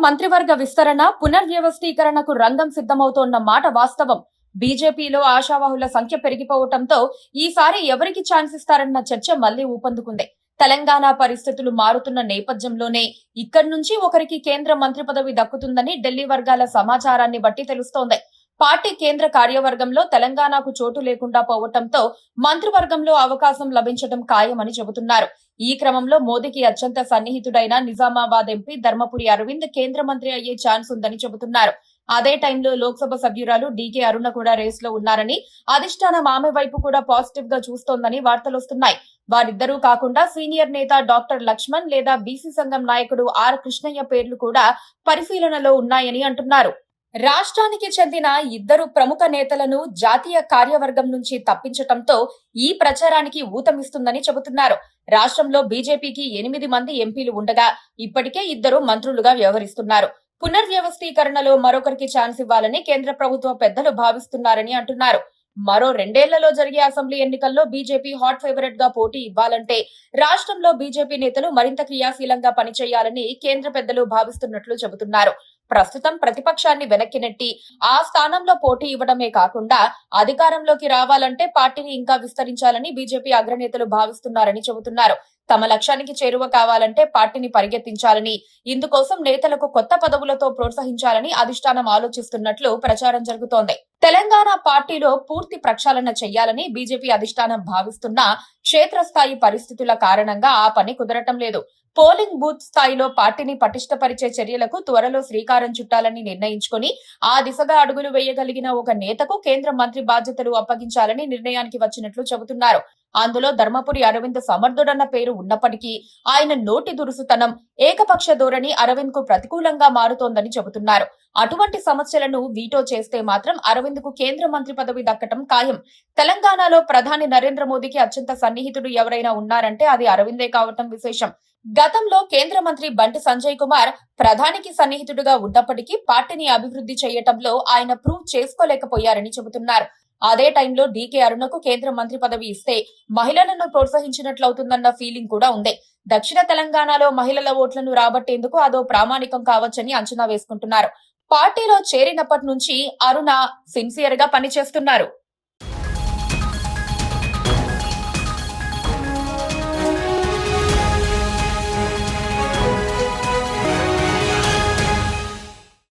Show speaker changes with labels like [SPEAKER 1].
[SPEAKER 1] మంత్రివర్గ విస్తరణ, పునర్వ్యవస్థీకరణకు రంగం సిద్ధమవుతోన్న మాట వాస్తవం. బీజేపీలో ఆశావాహుల సంఖ్య పెరిగిపోవడంతో ఈసారి ఎవరికి ఛాన్స్ ఇస్తారన్న చర్చ మళ్లీ ఊపందుకుంది. తెలంగాణ పరిస్థితులు మారుతున్న నేపథ్యంలోనే ఇక్కడి నుంచి ఒకరికి కేంద్ర మంత్రి పదవి దక్కుతుందని ఢిల్లీ వర్గాల సమాచారాన్ని బట్టి తెలుస్తోంది. పార్టీ కేంద్ర కార్యవర్గంలో తెలంగాణకు చోటు లేకుండా పోవటంతో మంత్రివర్గంలో అవకాశం లభించడం ఖాయమని చెబుతున్నారు. ఈ క్రమంలో మోదీకి అత్యంత సన్నిహితుడైన నిజామాబాద్ ఎంపీ ధర్మపురి అరవింద్ కేంద్ర మంత్రి అయ్యే ఛాన్స్ ఉందని చెబుతున్నారు. అదే టైంలో లోక్సభ సభ్యురాలు డీకే అరుణ కూడా రేస్ లో ఉన్నారని, అధిష్టానం ఆమె వైపు కూడా పాజిటివ్ గా చూస్తోందని వార్తలొస్తున్నాయి. వారిద్దరూ కాకుండా సీనియర్ నేత డాక్టర్ లక్ష్మణ్ లేదా బీసీ సంఘం నాయకుడు ఆర్ కృష్ణయ్య పేర్లు కూడా పరిశీలనలో ఉన్నాయని అంటున్నారు. రాష్ట్రానికి చెందిన ఇద్దరు ప్రముఖ నేతలను జాతీయ కార్యవర్గం నుంచి తప్పించటంతో ఈ ప్రచారానికి ఊతమిస్తుందని చెబుతున్నారు. రాష్ట్రంలో బీజేపీకి 8 మంది ఎంపీలు ఉండగా ఇప్పటికే 2 మంత్రులుగా వ్యవహరిస్తున్నారు. పునర్వ్యవస్థీకరణలో మరొకరికి ఛాన్స్ ఇవ్వాలని కేంద్ర ప్రభుత్వ పెద్దలు భావిస్తున్నారని అంటున్నారు. మరో 2 ఏళ్లలో జరిగే అసెంబ్లీ ఎన్నికల్లో బీజేపీ హాట్ ఫేవరెట్ గా పోటీ ఇవ్వాలంటే రాష్ట్రంలో బీజేపీ నేతలు మరింత క్రియాశీలంగా పనిచేయాలని కేంద్ర పెద్దలు భావిస్తున్నట్లు చెబుతున్నారు. ప్రస్తుతం ప్రతిపక్షాన్ని వెనక్కి నెట్టి ఆ స్థానంలో పోటీ ఇవ్వడమే కాకుండా అధికారంలోకి రావాలంటే పార్టీని ఇంకా విస్తరించాలని బీజేపీ అగ్రనేతలు భావిస్తున్నారని చెబుతున్నారు. తమ లక్ష్యానికి చేరువ కావాలంటే పార్టీని పరిగెత్తించాలని, ఇందుకోసం నేతలకు కొత్త పదవులతో ప్రోత్సహించాలని అధిష్టానం ఆలోచిస్తున్నట్లు ప్రచారం జరుగుతోంది. తెలంగాణ పార్టీలో పూర్తి ప్రక్షాళన చేయాలని బీజేపీ అధిష్టానం భావిస్తున్నా క్షేత్రస్థాయి పరిస్థితుల కారణంగా ఆ పని కుదరటం లేదు. పోలింగ్ బూత్ స్థాయిలో పార్టీని పటిష్టపరిచే చర్యలకు త్వరలో శ్రీకారం చుట్టాలని నిర్ణయించుకుని ఆ దిశగా అడుగులు వేయగలిగిన ఒక నేతకు కేంద్ర మంత్రి బాధ్యతలు అప్పగించాలని నిర్ణయానికి వచ్చినట్లు చెబుతున్నారు. అందులో ధర్మపురి అరవింద్ సమర్థుడన్న పేరు ఉన్నప్పటికీ ఆయన నోటి దురుసుతనం, ఏకపక్ష ధోరణి అరవింద్ కు ప్రతికూలంగా మారుతోందని చెబుతున్నారు. అటువంటి సమస్యలను వీటో చేస్తే మాత్రం అరవింద్ కు కేంద్ర మంత్రి పదవి దక్కటం ఖాయం. తెలంగాణలో ప్రధాని నరేంద్ర మోదీకి అత్యంత సన్నిహితుడు ఎవరైనా ఉన్నారంటే అది అరవిందే కావటం విశేషం. గతంలో కేంద్ర మంత్రి బండి సంజయ్ కుమార్ ప్రధానికి సన్నిహితుడుగా ఉన్నప్పటికీ పార్టీని అభివృద్ధి చేయటంలో ఆయన ప్రూవ్ చేసుకోలేకపోయారని చెబుతున్నారు. అదే టైంలో డీకే అరుణకు కేంద్ర మంత్రి పదవి ఇస్తే మహిళలను ప్రోత్సహించినట్లవుతుందన్న ఫీలింగ్ కూడా ఉంది. దక్షిణ తెలంగాణలో మహిళల ఓట్లను రాబట్టేందుకు అదో ప్రామాణికం కావచ్చని అంచనా వేసుకుంటున్నారు. పార్టీలో చేరినప్పటి నుంచి అరుణ సిన్సియర్ గా పనిచేస్తున్నారు.